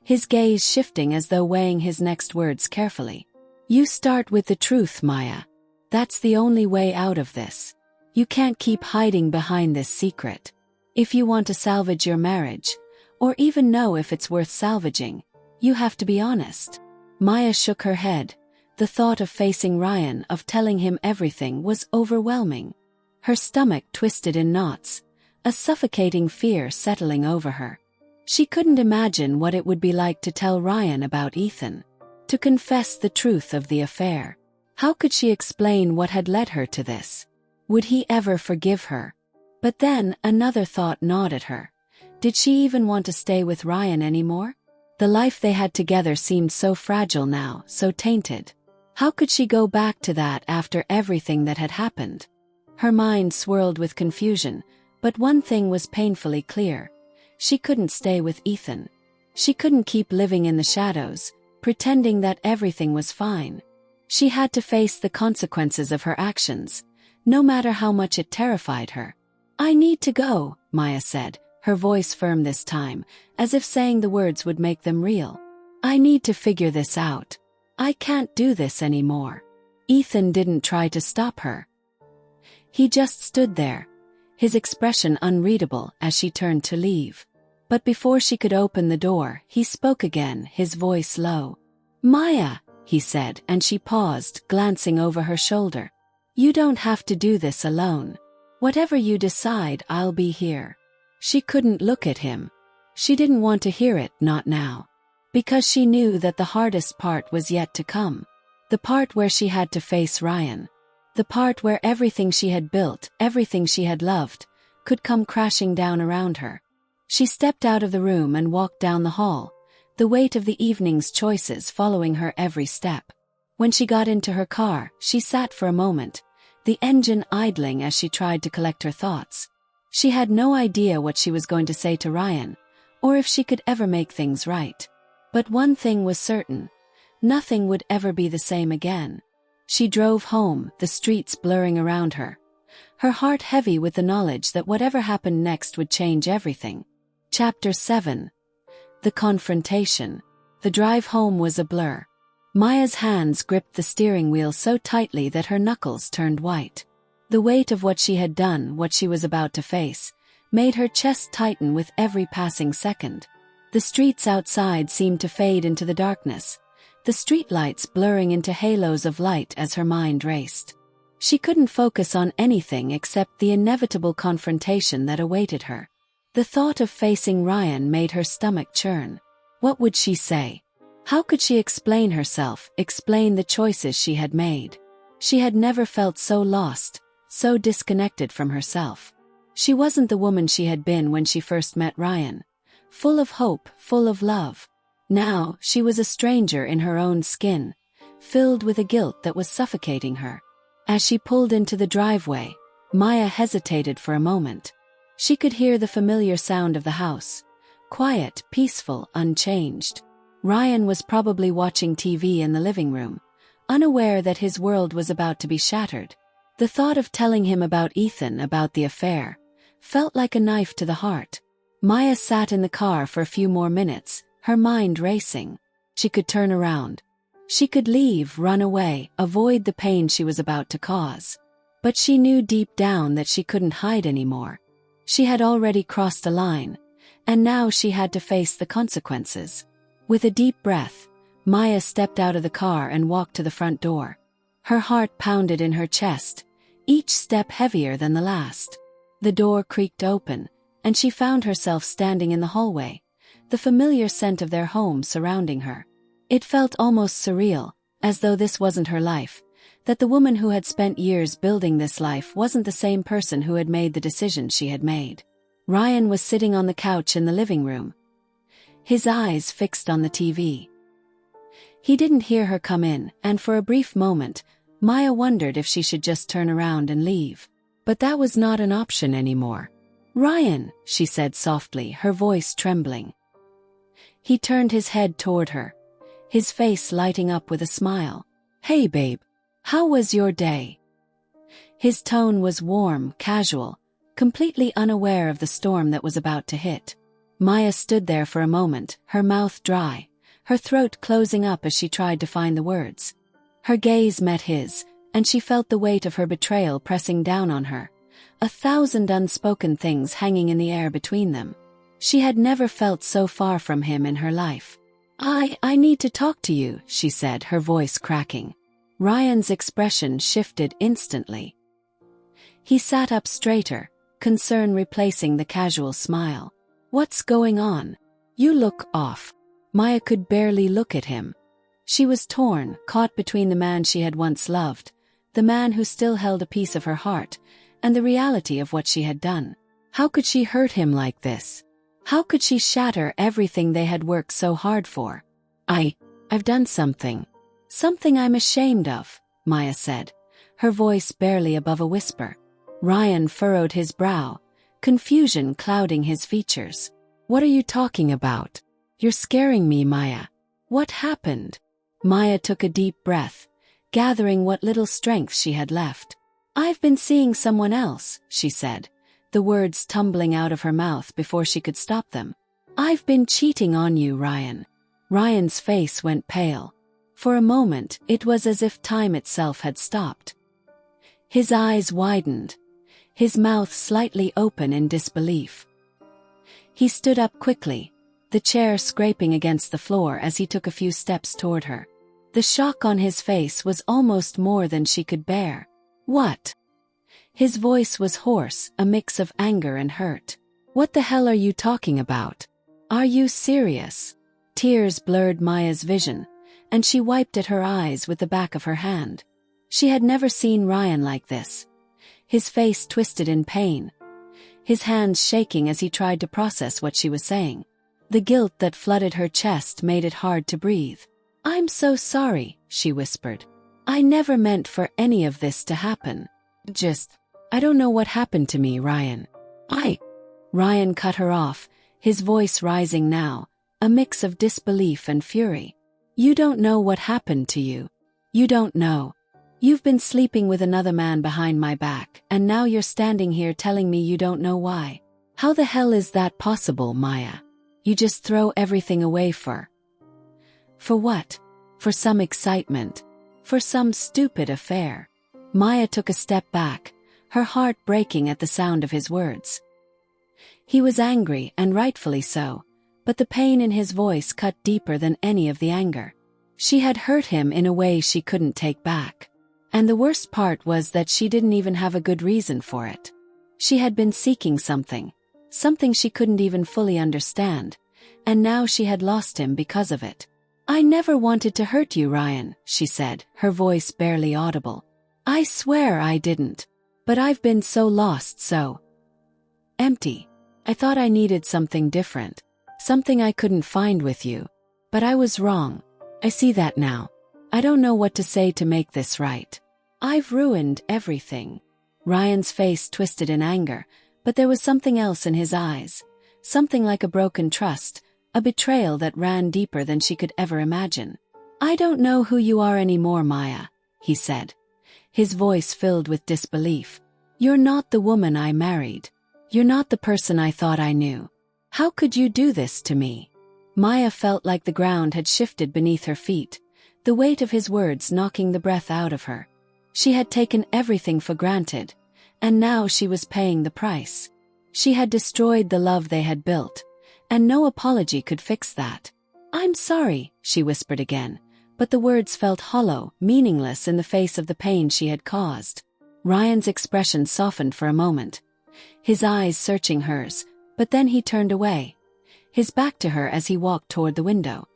A: his gaze shifting as though weighing his next words carefully. "You start with the truth, Maya. That's the only way out of this. You can't keep hiding behind this secret. If you want to salvage your marriage, or even know if it's worth salvaging, you have to be honest." Maya shook her head. The thought of facing Ryan, of telling him everything, was overwhelming. Her stomach twisted in knots, a suffocating fear settling over her. She couldn't imagine what it would be like to tell Ryan about Ethan, to confess the truth of the affair. How could she explain what had led her to this? Would he ever forgive her? But then another thought gnawed at her. Did she even want to stay with Ryan anymore? The life they had together seemed so fragile now, so tainted. How could she go back to that after everything that had happened? Her mind swirled with confusion, but one thing was painfully clear. She couldn't stay with Ethan. She couldn't keep living in the shadows, pretending that everything was fine. She had to face the consequences of her actions, no matter how much it terrified her. "I need to go," Maya said, her voice firm this time, as if saying the words would make them real. "I need to figure this out. I can't do this anymore." Ethan didn't try to stop her. He just stood there, his expression unreadable as she turned to leave. But before she could open the door, he spoke again, his voice low. "Maya," he said, and she paused, glancing over her shoulder. "You don't have to do this alone. Whatever you decide, I'll be here." She couldn't look at him. She didn't want to hear it, not now. Because she knew that the hardest part was yet to come. The part where she had to face Ryan. The part where everything she had built, everything she had loved, could come crashing down around her. She stepped out of the room and walked down the hall, the weight of the evening's choices following her every step. When she got into her car, she sat for a moment, the engine idling as she tried to collect her thoughts. She had no idea what she was going to say to Ryan, or if she could ever make things right. But one thing was certain: nothing would ever be the same again. She drove home, the streets blurring around her, her heart heavy with the knowledge that whatever happened next would change everything. Chapter 7. The Confrontation. The drive home was a blur. Maya's hands gripped the steering wheel so tightly that her knuckles turned white. The weight of what she had done, what she was about to face, made her chest tighten with every passing second. The streets outside seemed to fade into the darkness, the streetlights blurring into halos of light as her mind raced. She couldn't focus on anything except the inevitable confrontation that awaited her. The thought of facing Ryan made her stomach churn. What would she say? How could she explain herself, explain the choices she had made? She had never felt so lost, so disconnected from herself. She wasn't the woman she had been when she first met Ryan, full of hope, full of love. Now, she was a stranger in her own skin, filled with a guilt that was suffocating her. As she pulled into the driveway, Maya hesitated for a moment. She could hear the familiar sound of the house, quiet, peaceful, unchanged. Ryan was probably watching TV in the living room, unaware that his world was about to be shattered. The thought of telling him about Ethan, about the affair, felt like a knife to the heart. Maya sat in the car for a few more minutes, her mind racing. She could turn around. She could leave, run away, avoid the pain she was about to cause. But she knew deep down that she couldn't hide anymore. She had already crossed a line, and now she had to face the consequences. With a deep breath, Maya stepped out of the car and walked to the front door. Her heart pounded in her chest, each step heavier than the last. The door creaked open, and she found herself standing in the hallway, the familiar scent of their home surrounding her. It felt almost surreal, as though this wasn't her life, that the woman who had spent years building this life wasn't the same person who had made the decision she had made. Ryan was sitting on the couch in the living room, his eyes fixed on the TV. He didn't hear her come in, and for a brief moment, Maya wondered if she should just turn around and leave. But that was not an option anymore. "Ryan," she said softly, her voice trembling. He turned his head toward her, his face lighting up with a smile. "Hey babe, how was your day?" His tone was warm, casual, completely unaware of the storm that was about to hit. Maya stood there for a moment, her mouth dry, her throat closing up as she tried to find the words. Her gaze met his, and she felt the weight of her betrayal pressing down on her, 1,000 unspoken things hanging in the air between them. She had never felt so far from him in her life. I need to talk to you," she said, her voice cracking. Ryan's expression shifted instantly. He sat up straighter, concern replacing the casual smile. "What's going on? You look off." Maya could barely look at him. She was torn, caught between the man she had once loved, the man who still held a piece of her heart, and the reality of what she had done. How could she hurt him like this? How could she shatter everything they had worked so hard for? I've done something. Something I'm ashamed of," Maya said, her voice barely above a whisper. Ryan furrowed his brow, confusion clouding his features. "What are you talking about? You're scaring me, Maya. What happened?" Maya took a deep breath, gathering what little strength she had left. "I've been seeing someone else," she said, the words tumbling out of her mouth before she could stop them. "I've been cheating on you, Ryan." Ryan's face went pale. For a moment, it was as if time itself had stopped. His eyes widened, his mouth slightly open in disbelief. He stood up quickly, the chair scraping against the floor as he took a few steps toward her. The shock on his face was almost more than she could bear. "What?" His voice was hoarse, a mix of anger and hurt. "What the hell are you talking about? Are you serious?" Tears blurred Maya's vision, and she wiped at her eyes with the back of her hand. She had never seen Ryan like this. His face twisted in pain, his hands shaking as he tried to process what she was saying. The guilt that flooded her chest made it hard to breathe. "I'm so sorry," she whispered. "I never meant for any of this to happen. I don't know what happened to me, Ryan." Ryan cut her off, his voice rising now, a mix of disbelief and fury. "You don't know what happened to you. You don't know. You've been sleeping with another man behind my back, and now you're standing here telling me you don't know why. How the hell is that possible, Maya? You just throw everything away for what? For some excitement? For some stupid affair?" Maya took a step back, her heart breaking at the sound of his words. He was angry, and rightfully so, but the pain in his voice cut deeper than any of the anger. She had hurt him in a way she couldn't take back. And the worst part was that she didn't even have a good reason for it. She had been seeking something she couldn't even fully understand, and now she had lost him because of it. "I never wanted to hurt you, Ryan," she said, her voice barely audible. "I swear I didn't. But I've been so lost, so empty. I thought I needed something different. Something I couldn't find with you. But I was wrong. I see that now. I don't know what to say to make this right. I've ruined everything." Ryan's face twisted in anger, but there was something else in his eyes. Something like a broken trust, a betrayal that ran deeper than she could ever imagine. "I don't know who you are anymore, Maya," he said, his voice filled with disbelief. "You're not the woman I married. You're not the person I thought I knew. How could you do this to me?" Maya felt like the ground had shifted beneath her feet, the weight of his words knocking the breath out of her. She had taken everything for granted, and now she was paying the price. She had destroyed the love they had built, and no apology could fix that. "I'm sorry," she whispered again, but the words felt hollow, meaningless in the face of the pain she had caused. Ryan's expression softened for a moment, his eyes searching hers, but then he turned away, his back to her as he walked toward the window.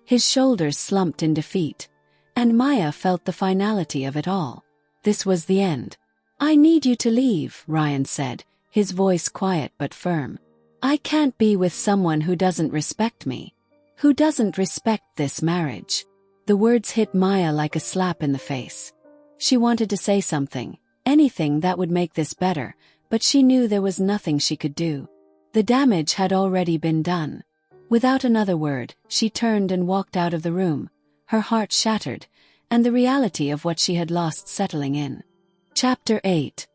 A: His shoulders slumped in defeat, and Maya felt the finality of it all. This was the end. "I need you to leave," Ryan said, his voice quiet but firm. "I can't be with someone who doesn't respect me." Who doesn't respect this marriage? The words hit Maya like a slap in the face. She wanted to say something, anything that would make this better, but she knew there was nothing she could do. The damage had already been done. Without another word, she turned and walked out of the room, her heart shattered, and the reality of what she had lost settling in. Chapter 8.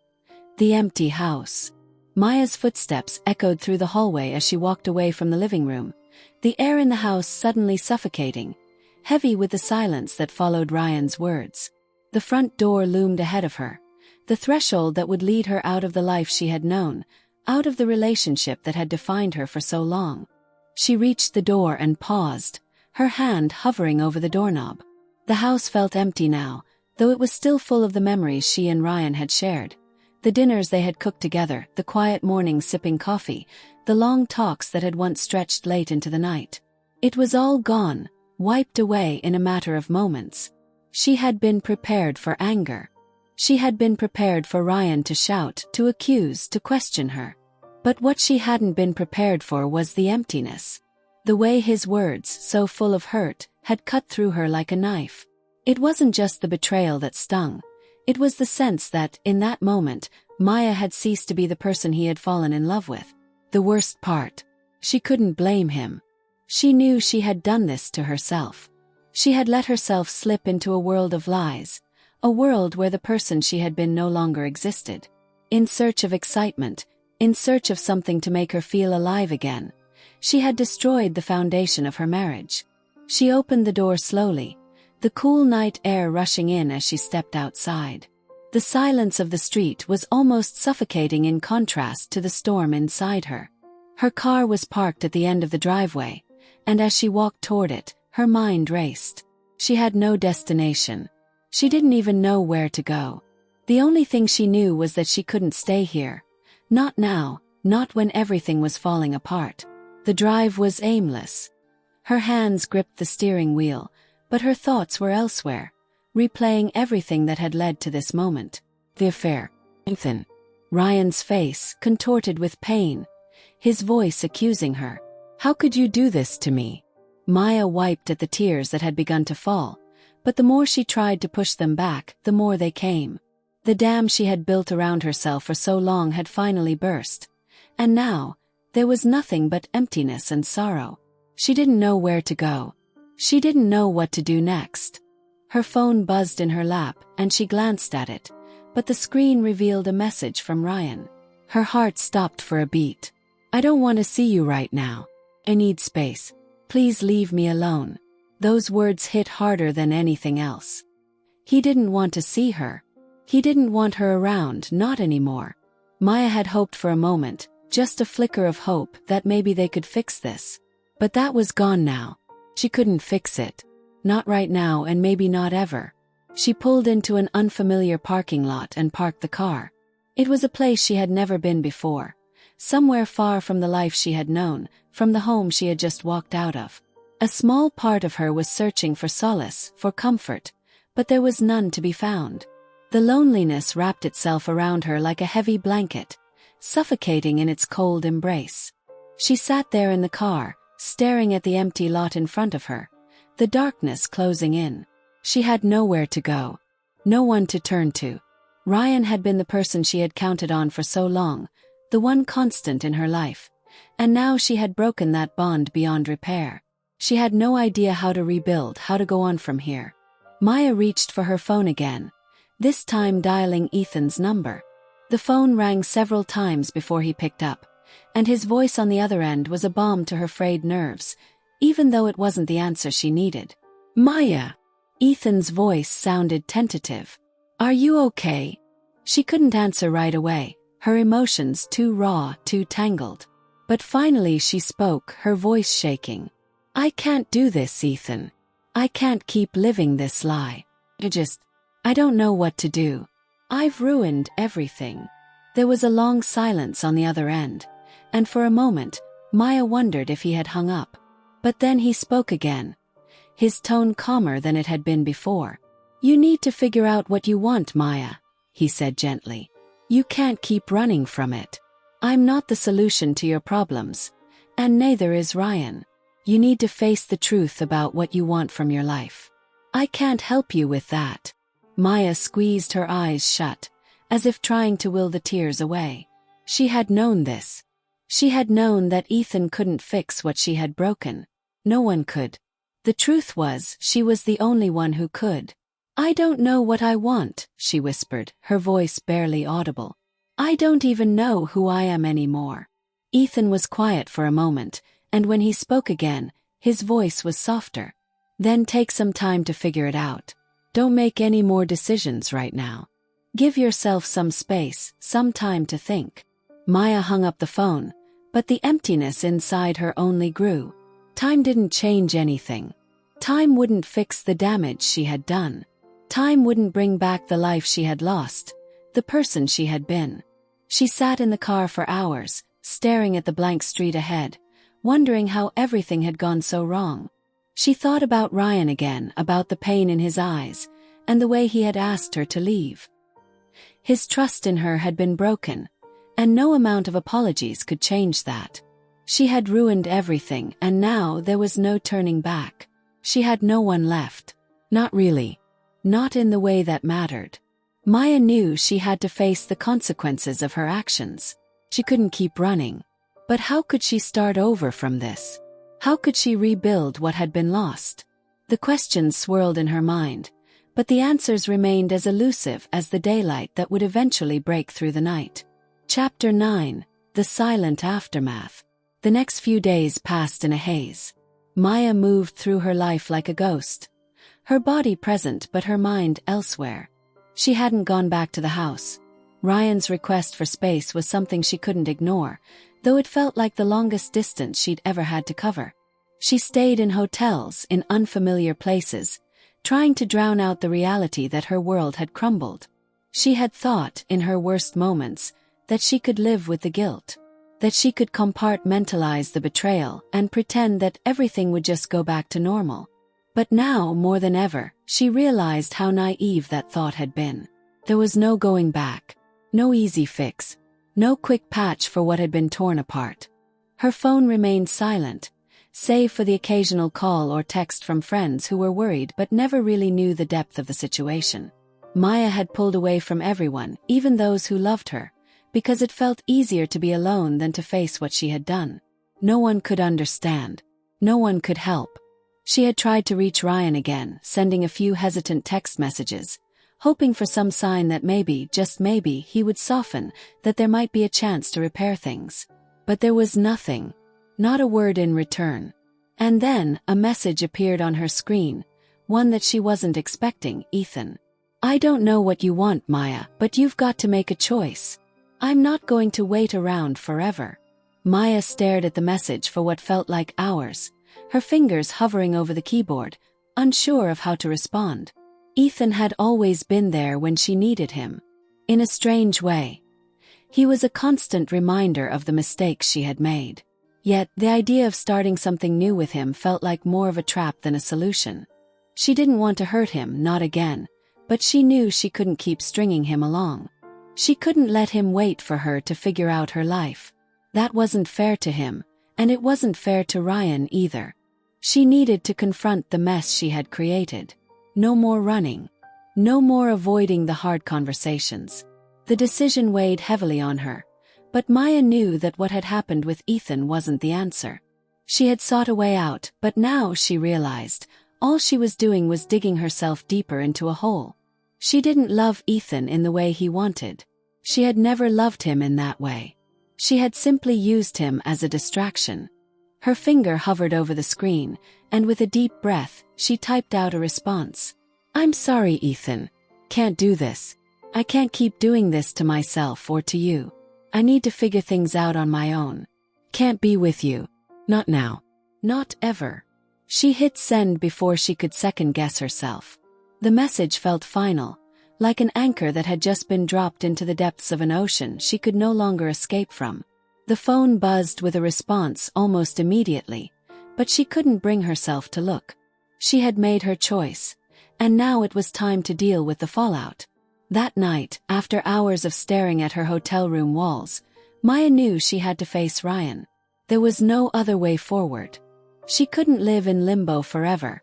A: The Empty House. Maya's footsteps echoed through the hallway as she walked away from the living room, the air in the house suddenly suffocating, heavy with the silence that followed Ryan's words. The front door loomed ahead of her, the threshold that would lead her out of the life she had known, out of the relationship that had defined her for so long. She reached the door and paused, her hand hovering over the doorknob. The house felt empty now, though it was still full of the memories she and Ryan had shared. The dinners they had cooked together, the quiet mornings sipping coffee, the long talks that had once stretched late into the night. It was all gone, wiped away in a matter of moments. She had been prepared for anger. She had been prepared for Ryan to shout, to accuse, to question her. But what she hadn't been prepared for was the emptiness. The way his words, so full of hurt, had cut through her like a knife. It wasn't just the betrayal that stung. It was the sense that, in that moment, Maya had ceased to be the person he had fallen in love with. The worst part. She couldn't blame him. She knew she had done this to herself. She had let herself slip into a world of lies, a world where the person she had been no longer existed. In search of excitement, in search of something to make her feel alive again, she had destroyed the foundation of her marriage. She opened the door slowly, the cool night air rushing in as she stepped outside. The silence of the street was almost suffocating in contrast to the storm inside her. Her car was parked at the end of the driveway, and as she walked toward it, her mind raced. She had no destination. She didn't even know where to go. The only thing she knew was that she couldn't stay here. Not now, not when everything was falling apart. The drive was aimless. Her hands gripped the steering wheel, but her thoughts were elsewhere, replaying everything that had led to this moment. The affair. Ethan. Ryan's face contorted with pain, his voice accusing her. How could you do this to me? Maya wiped at the tears that had begun to fall, but the more she tried to push them back, the more they came. The dam she had built around herself for so long had finally burst, and now, there was nothing but emptiness and sorrow. She didn't know where to go. She didn't know what to do next. Her phone buzzed in her lap, and she glanced at it, but the screen revealed a message from Ryan. Her heart stopped for a beat. I don't want to see you right now. I need space. Please leave me alone. Those words hit harder than anything else. He didn't want to see her. He didn't want her around, not anymore. Maya had hoped for a moment, just a flicker of hope that maybe they could fix this. But that was gone now. She couldn't fix it. Not right now and maybe not ever. She pulled into an unfamiliar parking lot and parked the car. It was a place she had never been before. Somewhere far from the life she had known, from the home she had just walked out of. A small part of her was searching for solace, for comfort, but there was none to be found. The loneliness wrapped itself around her like a heavy blanket, suffocating in its cold embrace. She sat there in the car, staring at the empty lot in front of her, the darkness closing in. She had nowhere to go, no one to turn to. Ryan had been the person she had counted on for so long, the one constant in her life, and now she had broken that bond beyond repair. She had no idea how to rebuild, how to go on from here. Maya reached for her phone again, this time dialing Ethan's number. The phone rang several times before he picked up, and his voice on the other end was a balm to her frayed nerves, even though it wasn't the answer she needed. Maya! Ethan's voice sounded tentative. Are you okay? She couldn't answer right away, her emotions too raw, too tangled. But finally she spoke, her voice shaking. I can't do this, Ethan. I can't keep living this lie. I don't know what to do. I've ruined everything. There was a long silence on the other end, and for a moment, Maya wondered if he had hung up. But then he spoke again, his tone calmer than it had been before. You need to figure out what you want, Maya, he said gently. You can't keep running from it. I'm not the solution to your problems, and neither is Ryan. You need to face the truth about what you want from your life. I can't help you with that. Maya squeezed her eyes shut, as if trying to will the tears away. She had known this. She had known that Ethan couldn't fix what she had broken. No one could. The truth was, she was the only one who could. I don't know what I want, she whispered, her voice barely audible. I don't even know who I am anymore. Ethan was quiet for a moment, and when he spoke again, his voice was softer. Then take some time to figure it out. Don't make any more decisions right now. Give yourself some space, some time to think. Maya hung up the phone, but the emptiness inside her only grew. Time didn't change anything. Time wouldn't fix the damage she had done. Time wouldn't bring back the life she had lost, the person she had been. She sat in the car for hours, staring at the blank street ahead, wondering how everything had gone so wrong. She thought about Ryan again, about the pain in his eyes, and the way he had asked her to leave. His trust in her had been broken, and no amount of apologies could change that. She had ruined everything, and now there was no turning back. She had no one left. Not really. Not in the way that mattered. Maya knew she had to face the consequences of her actions. She couldn't keep running. But how could she start over from this? How could she rebuild what had been lost? The questions swirled in her mind, but the answers remained as elusive as the daylight that would eventually break through the night. Chapter 9: The Silent Aftermath. The next few days passed in a haze. Maya moved through her life like a ghost. Her body present but her mind elsewhere. She hadn't gone back to the house. Ryan's request for space was something she couldn't ignore, though it felt like the longest distance she'd ever had to cover. She stayed in hotels, in unfamiliar places, trying to drown out the reality that her world had crumbled. She had thought, in her worst moments, that she could live with the guilt, that she could compartmentalize the betrayal and pretend that everything would just go back to normal. But now, more than ever, she realized how naive that thought had been. There was no going back, no easy fix, no quick patch for what had been torn apart. Her phone remained silent, save for the occasional call or text from friends who were worried but never really knew the depth of the situation. Maya had pulled away from everyone, even those who loved her, because it felt easier to be alone than to face what she had done. No one could understand. No one could help. She had tried to reach Ryan again, sending a few hesitant text messages, hoping for some sign that maybe, just maybe, he would soften, that there might be a chance to repair things. But there was nothing. Not a word in return. And then, a message appeared on her screen, one that she wasn't expecting: Ethan. I don't know what you want, Maya, but you've got to make a choice. I'm not going to wait around forever. Maya stared at the message for what felt like hours, her fingers hovering over the keyboard, unsure of how to respond. Ethan had always been there when she needed him. In a strange way. He was a constant reminder of the mistakes she had made. Yet, the idea of starting something new with him felt like more of a trap than a solution. She didn't want to hurt him, not again, but she knew she couldn't keep stringing him along. She couldn't let him wait for her to figure out her life. That wasn't fair to him, and it wasn't fair to Ryan either. She needed to confront the mess she had created. No more running. No more avoiding the hard conversations. The decision weighed heavily on her, but Maya knew that what had happened with Ethan wasn't the answer. She had sought a way out, but now she realized, all she was doing was digging herself deeper into a hole. She didn't love Ethan in the way he wanted. She had never loved him in that way. She had simply used him as a distraction. Her finger hovered over the screen, and with a deep breath, she typed out a response. I'm sorry, Ethan. Can't do this. I can't keep doing this to myself or to you. I need to figure things out on my own. Can't be with you. Not now. Not ever. She hit send before she could second-guess herself. The message felt final, like an anchor that had just been dropped into the depths of an ocean she could no longer escape from. The phone buzzed with a response almost immediately, but she couldn't bring herself to look. She had made her choice, and now it was time to deal with the fallout. That night, after hours of staring at her hotel room walls, Maya knew she had to face Ryan. There was no other way forward. She couldn't live in limbo forever,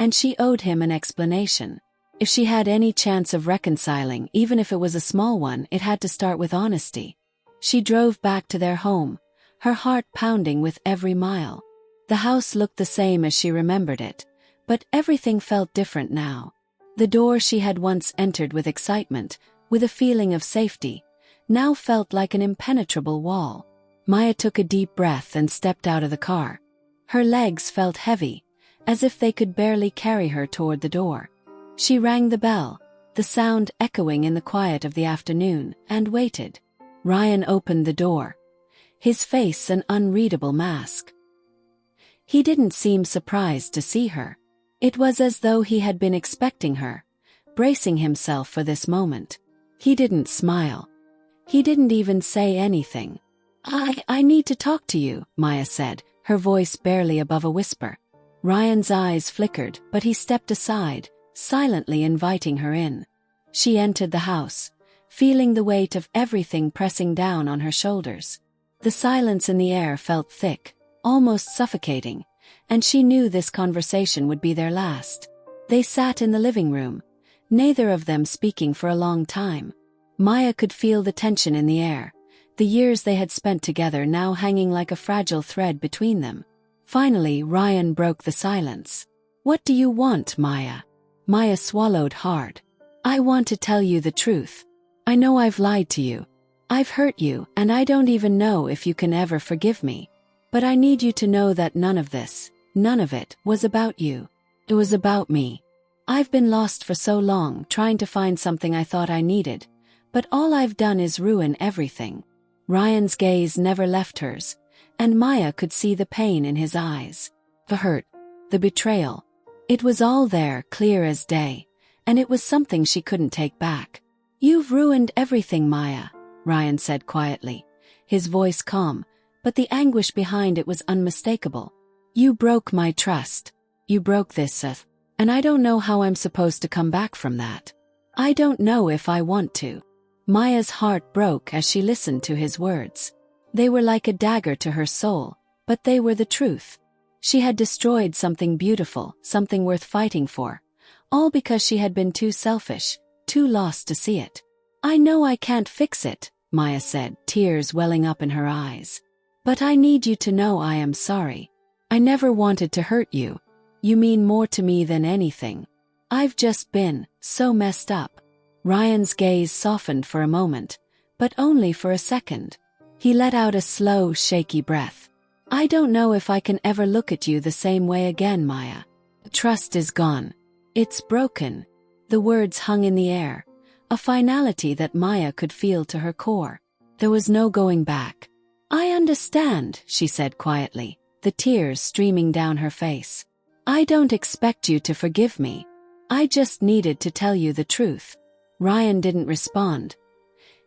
A: and she owed him an explanation. If she had any chance of reconciling, even if it was a small one, it had to start with honesty. She drove back to their home, her heart pounding with every mile. The house looked the same as she remembered it, but everything felt different now. The door she had once entered with excitement, with a feeling of safety, now felt like an impenetrable wall. Maya took a deep breath and stepped out of the car. Her legs felt heavy, as if they could barely carry her toward the door. She rang the bell, the sound echoing in the quiet of the afternoon, and waited. Ryan opened the door, his face an unreadable mask. He didn't seem surprised to see her. It was as though he had been expecting her, bracing himself for this moment. He didn't smile. He didn't even say anything. I need to talk to you," Maya said, her voice barely above a whisper. Ryan's eyes flickered, but he stepped aside, silently inviting her in. She entered the house, feeling the weight of everything pressing down on her shoulders. The silence in the air felt thick, almost suffocating, and she knew this conversation would be their last. They sat in the living room, neither of them speaking for a long time. Maya could feel the tension in the air, the years they had spent together now hanging like a fragile thread between them. Finally, Ryan broke the silence. "What do you want, Maya?" Maya swallowed hard. "I want to tell you the truth. I know I've lied to you. I've hurt you, and I don't even know if you can ever forgive me. But I need you to know that none of this, none of it, was about you. It was about me. I've been lost for so long, trying to find something I thought I needed, but all I've done is ruin everything." Ryan's gaze never left hers, and Maya could see the pain in his eyes. The hurt, the betrayal. It was all there, clear as day, and it was something she couldn't take back. "You've ruined everything, Maya," Ryan said quietly, his voice calm, but the anguish behind it was unmistakable. "You broke my trust. You broke this, and I don't know how I'm supposed to come back from that. I don't know if I want to." Maya's heart broke as she listened to his words. They were like a dagger to her soul, but they were the truth. She had destroyed something beautiful, something worth fighting for, all because she had been too selfish, too lost to see it. "I know I can't fix it," Maya said, tears welling up in her eyes. "But I need you to know I am sorry. I never wanted to hurt you. You mean more to me than anything. I've just been so messed up." Ryan's gaze softened for a moment, but only for a second. He let out a slow, shaky breath. "I don't know if I can ever look at you the same way again, Maya. Trust is gone. It's broken." The words hung in the air, a finality that Maya could feel to her core. There was no going back. "I understand," she said quietly, the tears streaming down her face. "I don't expect you to forgive me. I just needed to tell you the truth." Ryan didn't respond,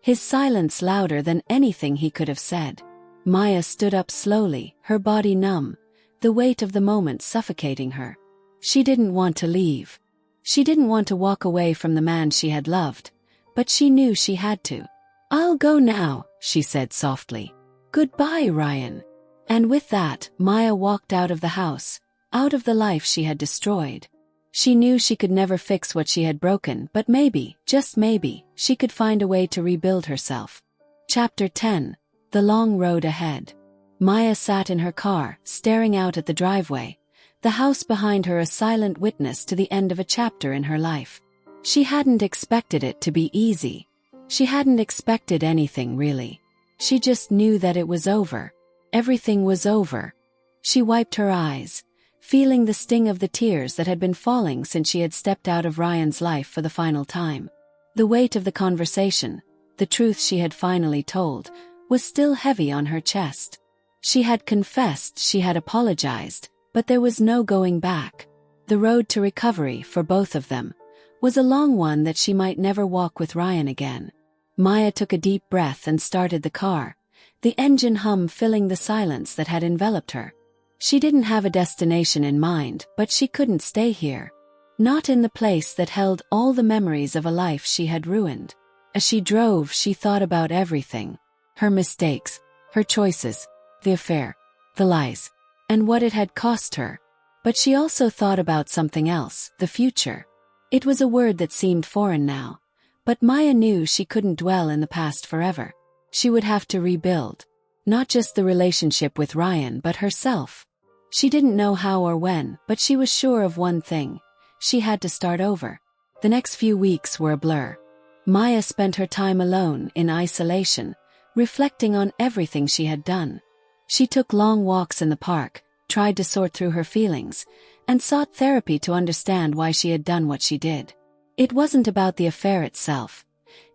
A: his silence louder than anything he could have said. Maya stood up slowly, her body numb, the weight of the moment suffocating her. She didn't want to leave. She didn't want to walk away from the man she had loved, but she knew she had to. "I'll go now," she said softly. "Goodbye, Ryan." And with that, Maya walked out of the house, out of the life she had destroyed. She knew she could never fix what she had broken, but maybe, just maybe, she could find a way to rebuild herself. Chapter 10. The Long Road Ahead. Maya sat in her car, staring out at the driveway, the house behind her a silent witness to the end of a chapter in her life. She hadn't expected it to be easy. She hadn't expected anything, really. She just knew that it was over. Everything was over. She wiped her eyes, feeling the sting of the tears that had been falling since she had stepped out of Ryan's life for the final time. The weight of the conversation, the truth she had finally told, was still heavy on her chest. She had confessed, she had apologized, but there was no going back. The road to recovery, for both of them, was a long one that she might never walk with Ryan again. Maya took a deep breath and started the car, the engine hum filling the silence that had enveloped her. She didn't have a destination in mind, but she couldn't stay here. Not in the place that held all the memories of a life she had ruined. As she drove, she thought about everything. Her mistakes, her choices, the affair, the lies. and what it had cost her. But she also thought about something else, the future. It was a word that seemed foreign now, but Maya knew she couldn't dwell in the past forever. She would have to rebuild. Not just the relationship with Ryan but herself. She didn't know how or when, but she was sure of one thing. She had to start over. The next few weeks were a blur. Maya spent her time alone, in isolation, reflecting on everything she had done. She took long walks in the park, tried to sort through her feelings, and sought therapy to understand why she had done what she did. It wasn't about the affair itself.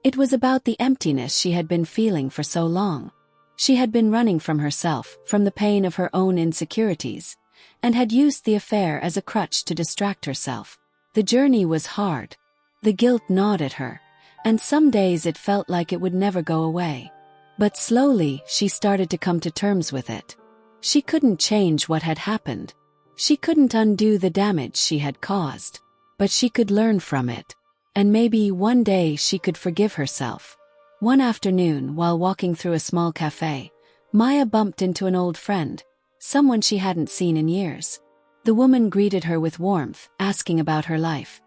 A: It was about the emptiness she had been feeling for so long. She had been running from herself, from the pain of her own insecurities, and had used the affair as a crutch to distract herself. The journey was hard. The guilt gnawed at her, and some days it felt like it would never go away. But slowly she started to come to terms with it. She couldn't change what had happened. She couldn't undo the damage she had caused. But she could learn from it. And maybe one day she could forgive herself. One afternoon, while walking through a small cafe, Maya bumped into an old friend, someone she hadn't seen in years. The woman greeted her with warmth, asking about her life.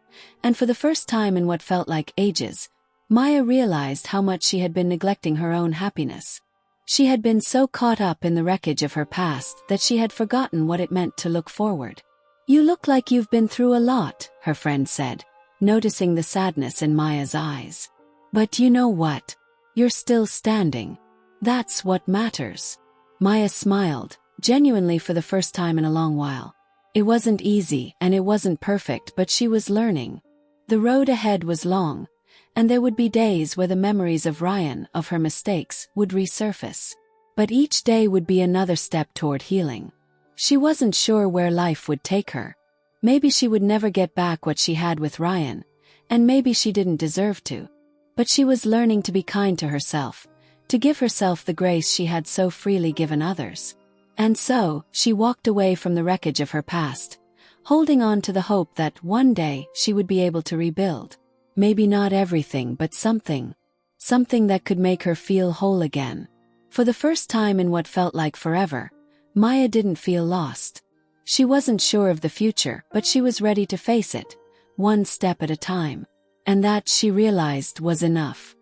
A: And for the first time in what felt like ages, Maya realized how much she had been neglecting her own happiness. She had been so caught up in the wreckage of her past that she had forgotten what it meant to look forward. "You look like you've been through a lot," her friend said, noticing the sadness in Maya's eyes. "But you know what? You're still standing. That's what matters." Maya smiled, genuinely for the first time in a long while. It wasn't easy and it wasn't perfect, but she was learning. The road ahead was long, and there would be days where the memories of Ryan, of her mistakes, would resurface. But each day would be another step toward healing. She wasn't sure where life would take her. Maybe she would never get back what she had with Ryan, and maybe she didn't deserve to. But she was learning to be kind to herself, to give herself the grace she had so freely given others. And so, she walked away from the wreckage of her past, holding on to the hope that one day she would be able to rebuild. Maybe not everything, but something. Something that could make her feel whole again. For the first time in what felt like forever, Maya didn't feel lost. She wasn't sure of the future, but she was ready to face it, one step at a time. And that, she realized, was enough.